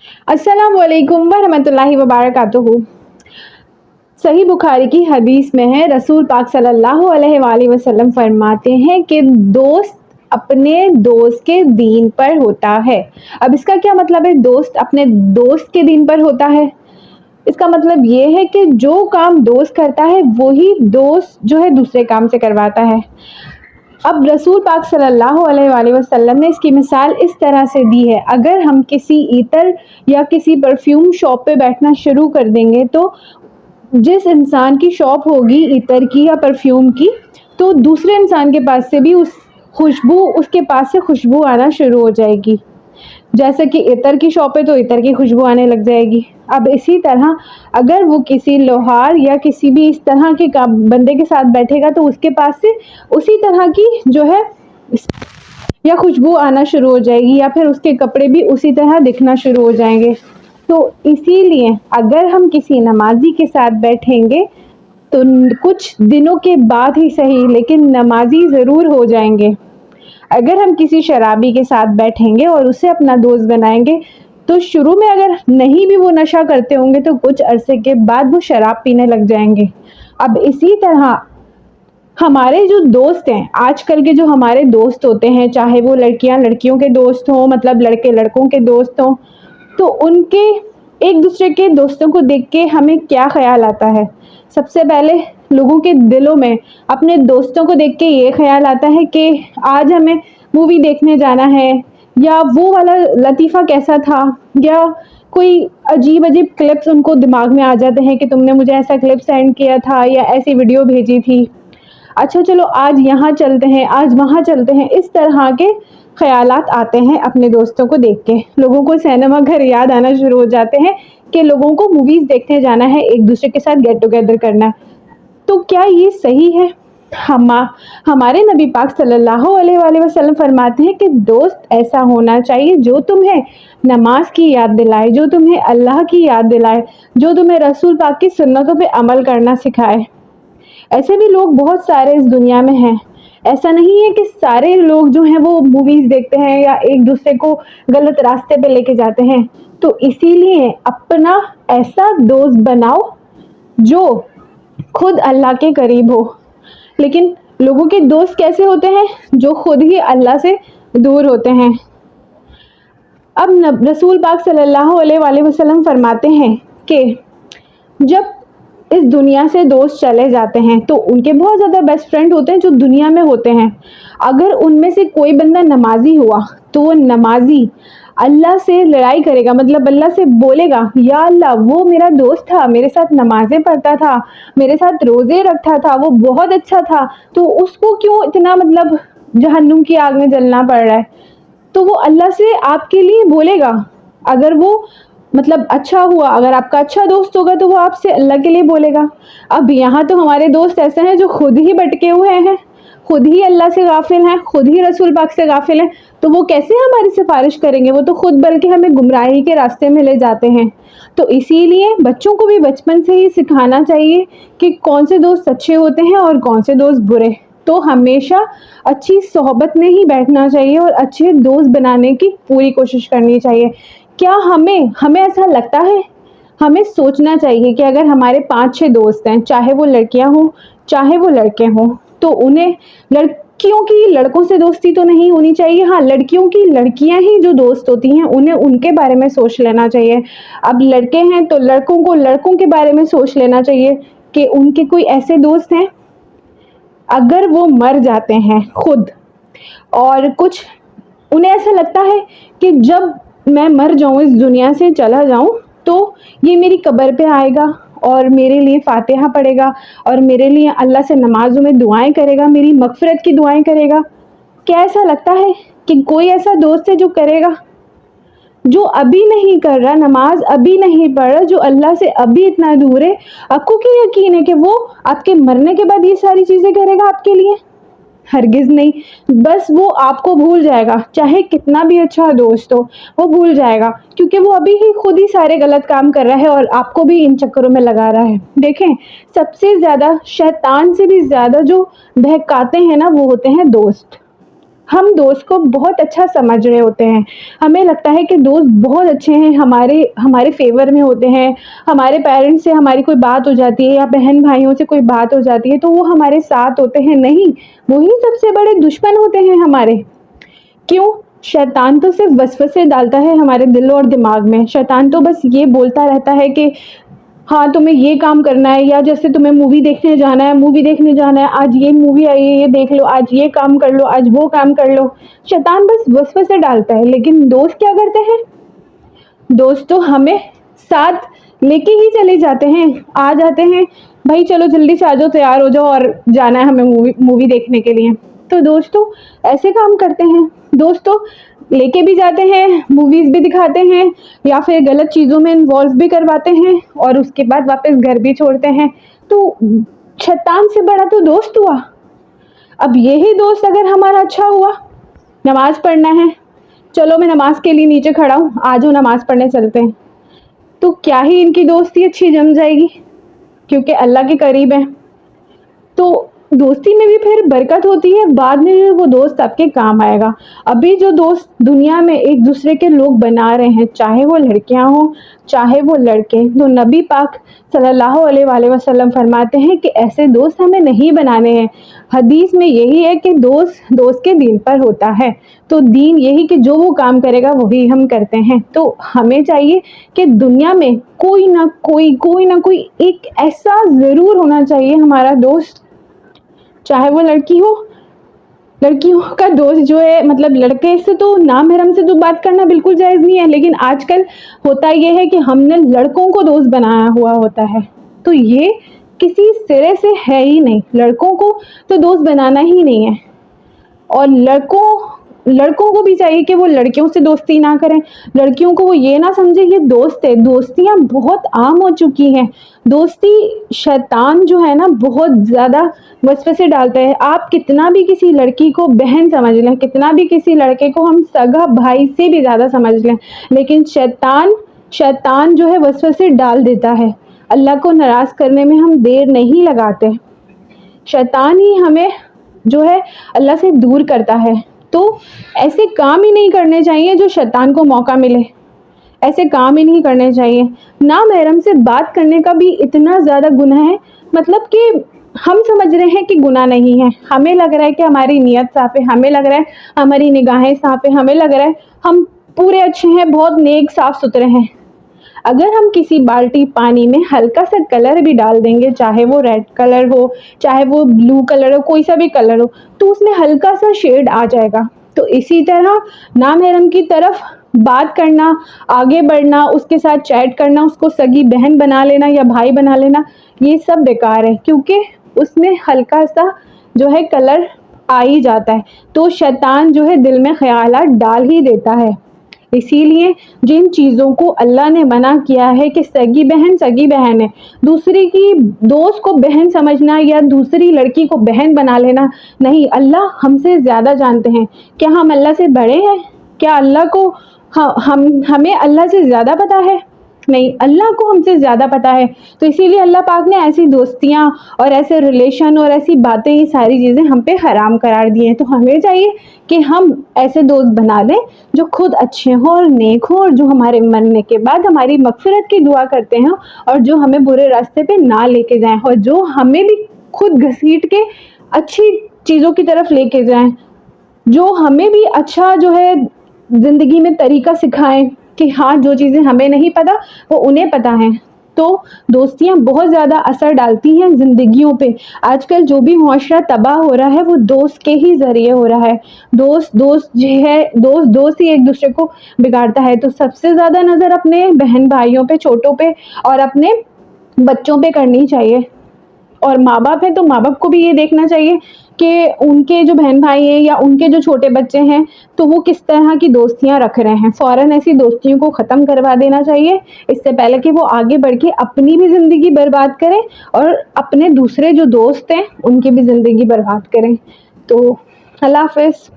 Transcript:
अस्सलाम वालेकुम वरहमतुल्लाहि वबरकातुहू। सही बुखारी की हदीस में है, रसूल पाक सल्लल्लाहु अलैहि वसल्लम फरमाते हैं कि दोस्त अपने दोस्त के दीन पर होता है। अब इसका क्या मतलब है, दोस्त अपने दोस्त के दीन पर होता है? इसका मतलब ये है कि जो काम दोस्त करता है वही दोस्त जो है दूसरे काम से करवाता है। अब रसूल पाक सल्लल्लाहु अलैहि वसल्लम ने इसकी मिसाल इस तरह से दी है, अगर हम किसी इतर या किसी परफ्यूम शॉप पे बैठना शुरू कर देंगे तो जिस इंसान की शॉप होगी इतर की या परफ्यूम की, तो दूसरे इंसान के पास से भी उसके पास से खुशबू आना शुरू हो जाएगी। जैसे कि इतर की शॉप है तो इतर की खुशबू आने लग जाएगी। अब इसी तरह अगर वो किसी लोहार या किसी भी इस तरह के बंदे के साथ बैठेगा तो उसके पास से उसी तरह की जो है या खुशबू आना शुरू हो जाएगी, या फिर उसके कपड़े भी उसी तरह दिखना शुरू हो जाएंगे। तो इसीलिए अगर हम किसी नमाजी के साथ बैठेंगे तो कुछ दिनों के बाद ही सही लेकिन नमाजी ज़रूर हो जाएंगे। अगर हम किसी शराबी के साथ बैठेंगे और उसे अपना दोस्त बनाएंगे तो शुरू में अगर नहीं भी वो नशा करते होंगे तो कुछ अरसे के बाद वो शराब पीने लग जाएंगे। अब इसी तरह हमारे जो दोस्त हैं, आजकल के जो हमारे दोस्त होते हैं, चाहे वो लड़कियां लड़कियों के दोस्त हों, मतलब लड़के लड़कों के दोस्त हों, तो उनके एक दूसरे के दोस्तों को देख के हमें क्या ख्याल आता है? सबसे पहले लोगों के दिलों में अपने दोस्तों को देख के ये ख्याल आता है कि आज हमें मूवी देखने जाना है, या वो वाला लतीफ़ा कैसा था, या कोई अजीब अजीब क्लिप्स उनको दिमाग में आ जाते हैं कि तुमने मुझे ऐसा क्लिप सेंड किया था या ऐसी वीडियो भेजी थी। अच्छा चलो आज यहाँ चलते हैं, आज वहाँ चलते हैं, इस तरह के ख़यालात आते हैं अपने दोस्तों को देख के। लोगों को सिनेमा घर याद आना शुरू हो जाते हैं कि लोगों को मूवीज़ देखने जाना है, एक दूसरे के साथ गेट टुगेदर करना है। तो क्या ये सही है? हमारे नबी पाक सल्लल्लाहु अलैहि वसल्लम फरमाते हैं कि दोस्त ऐसा होना चाहिए जो तुम्हें नमाज की याद दिलाए, जो तुम्हें अल्लाह की याद दिलाए, जो तुम्हें रसूल पाक की सुन्नतों पे अमल करना सिखाए। ऐसे भी लोग बहुत सारे इस दुनिया में हैं। ऐसा नहीं है कि सारे लोग जो हैं वो मूवीज़ देखते हैं या एक दूसरे को गलत रास्ते पे लेके जाते हैं। तो इसीलिए अपना ऐसा दोस्त बनाओ जो खुद अल्लाह के करीब हो। लेकिन लोगों के दोस्त कैसे होते हैं? जो खुद ही अल्लाह से दूर होते हैं। अब रसूल पाक सल्लल्लाहु अलैहि वसल्लम फरमाते हैं कि जब इस दुनिया से दोस्त चले जाते हैं तो उनके बहुत ज़्यादा बेस्ट फ्रेंड होते हैं जो दुनिया में होते हैं। अगर उनमें से कोई बंदा नमाजी हुआ तो वो नमाजी अल्लाह से लड़ाई करेगा, मतलब अल्लाह से बोलेगा, या अल्लाह वो मेरा दोस्त था, मेरे साथ नमाज़ें पढ़ता था, मेरे साथ रोज़े रखता था, वो बहुत अच्छा था, तो उसको क्यों इतना मतलब जहन्नुम की आग में जलना पड़ रहा है? तो वो अल्लाह से आपके लिए बोलेगा। अगर वो मतलब अच्छा हुआ, अगर आपका अच्छा दोस्त होगा तो वो आपसे अल्लाह के लिए बोलेगा। अब यहाँ तो हमारे दोस्त ऐसे हैं जो खुद ही भटके हुए हैं, खुद ही अल्लाह से गाफिल हैं, खुद ही रसूल पाक से गाफिल हैं, तो वो कैसे हमारी सिफारिश करेंगे? वो तो खुद बल्कि हमें गुमराही के रास्ते में ले जाते हैं। तो इसीलिए बच्चों को भी बचपन से ही सिखाना चाहिए कि कौन से दोस्त अच्छे होते हैं और कौन से दोस्त बुरे। तो हमेशा अच्छी सोहबत में ही बैठना चाहिए और अच्छे दोस्त बनाने की पूरी कोशिश करनी चाहिए। क्या हमें ऐसा लगता है? हमें सोचना चाहिए कि अगर हमारे 5-6 दोस्त हैं, चाहे वो लड़कियां हों चाहे वो लड़के हों, तो उन्हें लड़कियों की लड़कों से दोस्ती तो नहीं होनी चाहिए। हाँ, लड़कियों की लड़कियां ही जो दोस्त होती हैं उन्हें उनके बारे में सोच लेना चाहिए। अब लड़के हैं तो लड़कों को लड़कों के बारे में सोच लेना चाहिए कि उनके कोई ऐसे दोस्त हैं अगर वो मर जाते हैं खुद, और कुछ उन्हें ऐसा लगता है कि जब मैं मर जाऊं, इस दुनिया से चला जाऊं, तो ये मेरी कब्र पे आएगा और मेरे लिए फातिहा पढ़ेगा और मेरे लिए अल्लाह से नमाज़ों में दुआएं करेगा, मेरी मगफिरत की दुआएं करेगा। क्या ऐसा लगता है कि कोई ऐसा दोस्त है जो करेगा? जो अभी नहीं कर रहा, नमाज अभी नहीं पढ़ रहा, जो अल्लाह से अभी इतना दूर है, आपको क्या यकीन है कि वो आपके मरने के बाद ये सारी चीज़ें करेगा आपके लिए? हरगिज़ नहीं। बस वो आपको भूल जाएगा, चाहे कितना भी अच्छा दोस्त हो, वो भूल जाएगा, क्योंकि वो अभी ही खुद ही सारे गलत काम कर रहा है और आपको भी इन चक्करों में लगा रहा है। देखें, सबसे ज़्यादा शैतान से भी ज़्यादा जो बहकाते हैं ना, वो होते हैं दोस्त। हम दोस्त को बहुत अच्छा समझ रहे होते हैं, हमें लगता है कि दोस्त बहुत अच्छे हैं, हमारे हमारे फेवर में होते हैं, हमारे पेरेंट्स से हमारी कोई बात हो जाती है या बहन भाइयों से कोई बात हो जाती है तो वो हमारे साथ होते हैं। नहीं, वही सबसे बड़े दुश्मन होते हैं हमारे। क्यों? शैतान तो सिर्फ वसवसे डालता है हमारे दिल और दिमाग में। शैतान तो बस ये बोलता रहता है कि हाँ तुम्हें ये काम करना है, या जैसे तुम्हें मूवी देखने जाना है, मूवी देखने जाना है, आज ये मूवी आई है ये देख लो, आज ये काम कर लो, आज वो काम कर लो। शैतान बस वसवसे डालता है। लेकिन दोस्त क्या करते हैं? दोस्त तो हमें साथ लेके ही चले जाते हैं, आ जाते हैं, भाई चलो जल्दी से आ जाओ, तैयार हो जाओ और जाना है हमें मूवी मूवी देखने के लिए। तो दोस्तों ऐसे काम करते हैं। दोस्तों लेके भी जाते हैं, मूवीज भी दिखाते हैं, या फिर गलत चीज़ों में इन्वॉल्व भी करवाते हैं और उसके बाद वापस घर भी छोड़ते हैं। तो शैतान से बड़ा तो दोस्त हुआ। अब यही दोस्त अगर हमारा अच्छा हुआ, नमाज पढ़ना है, चलो मैं नमाज के लिए नीचे खड़ा हूँ, आ जाओ नमाज पढ़ने चलते हैं, तो क्या ही इनकी दोस्ती अच्छी जम जाएगी, क्योंकि अल्लाह के करीब है। तो दोस्ती में भी फिर बरकत होती है, बाद में भी वो दोस्त आपके काम आएगा। अभी जो दोस्त दुनिया में एक दूसरे के लोग बना रहे हैं, चाहे वो लड़कियां हों चाहे वो लड़के, तो नबी पाक सल्लल्लाहु अलैहि वसल्लम फरमाते हैं कि ऐसे दोस्त हमें नहीं बनाने हैं। हदीस में यही है कि दोस्त दोस्त के दीन पर होता है। तो दीन यही कि जो वो काम करेगा वही हम करते हैं। तो हमें चाहिए कि दुनिया में कोई ना कोई एक ऐसा ज़रूर होना चाहिए हमारा दोस्त, चाहे वो लड़की हो। लड़कियों का दोस्त जो है, मतलब लड़के से तो नामहरम से तो बात करना बिल्कुल जायज़ नहीं है, लेकिन आजकल होता ये है कि हमने लड़कों को दोस्त बनाया हुआ होता है। तो ये किसी सिरे से है ही नहीं, लड़कों को तो दोस्त बनाना ही नहीं है। और लड़कों को भी चाहिए कि वो लड़कियों से दोस्ती ना करें। लड़कियों को वो ये ना समझे ये दोस्त है। दोस्तियाँ बहुत आम हो चुकी हैं। दोस्ती शैतान जो है ना बहुत ज़्यादा वसवसे डालता है। आप कितना भी किसी लड़की को बहन समझ लें, कितना भी किसी लड़के को हम सगा भाई से भी ज़्यादा समझ लें, लेकिन शैतान जो है वसवसे डाल देता है। अल्लाह को नाराज़ करने में हम देर नहीं लगाते। शैतान ही हमें जो है अल्लाह से दूर करता है। तो ऐसे काम ही नहीं करने चाहिए जो शैतान को मौका मिले, ऐसे काम ही नहीं करने चाहिए। नामहरम से बात करने का भी इतना ज़्यादा गुनाह है, मतलब कि हम समझ रहे हैं कि गुनाह नहीं है, हमें लग रहा है कि हमारी नीयत साफ़ है, हमें लग रहा है हमारी निगाहें साफ़ है, हमें लग रहा है हम पूरे अच्छे हैं, बहुत नेक साफ़ सुथरे हैं। अगर हम किसी बाल्टी पानी में हल्का सा कलर भी डाल देंगे, चाहे वो रेड कलर हो चाहे वो ब्लू कलर हो, कोई सा भी कलर हो, तो उसमें हल्का सा शेड आ जाएगा। तो इसी तरह नामहरम की तरफ बात करना, आगे बढ़ना, उसके साथ चैट करना, उसको सगी बहन बना लेना या भाई बना लेना, ये सब बेकार है, क्योंकि उसमें हल्का सा जो है कलर आ ही जाता है। तो शैतान जो है दिल में ख्यालात डाल ही देता है। इसीलिए जिन चीज़ों को अल्लाह ने मना किया है कि सगी बहन है, दूसरी की दोस्त को बहन समझना या दूसरी लड़की को बहन बना लेना नहीं। अल्लाह हमसे ज़्यादा जानते हैं। क्या हम अल्लाह से बड़े हैं? क्या अल्लाह को हमें अल्लाह से ज़्यादा पता है? नहीं, अल्लाह को हमसे ज़्यादा पता है। तो इसीलिए अल्लाह पाक ने ऐसी दोस्तियाँ और ऐसे रिलेशन और ऐसी बातें, ये सारी चीज़ें हम पे हराम करार दी हैं। तो हमें चाहिए कि हम ऐसे दोस्त बना लें जो खुद अच्छे हों और नेक हों, और जो हमारे मरने के बाद हमारी मगफिरत की दुआ करते हैं, और जो हमें बुरे रास्ते पे ना लेके जाएं, और जो हमें भी खुद घसीट के अच्छी चीज़ों की तरफ लेके जाएं, जो हमें भी अच्छा जो है ज़िंदगी में तरीका सिखाएं कि हाँ जो चीज़ें हमें नहीं पता वो उन्हें पता है। तो दोस्तियाँ बहुत ज़्यादा असर डालती हैं ज़िंदगियों पे। आजकल जो भी मुआशरा तबाह हो रहा है वो दोस्त के ही ज़रिए हो रहा है। दोस्त जो है दोस्त ही एक दूसरे को बिगाड़ता है। तो सबसे ज़्यादा नज़र अपने बहन भाइयों पे, छोटों पे और अपने बच्चों पे करनी चाहिए। और माँ बाप हैं तो माँ बाप को भी ये देखना चाहिए कि उनके जो बहन भाई हैं या उनके जो छोटे बच्चे हैं तो वो किस तरह की दोस्तियाँ रख रहे हैं। फ़ौरन ऐसी दोस्तियों को ख़त्म करवा देना चाहिए, इससे पहले कि वो आगे बढ़ के अपनी भी ज़िंदगी बर्बाद करें और अपने दूसरे जो दोस्त हैं उनकी भी ज़िंदगी बर्बाद करें। तो अल्लाह हाफ़िज़।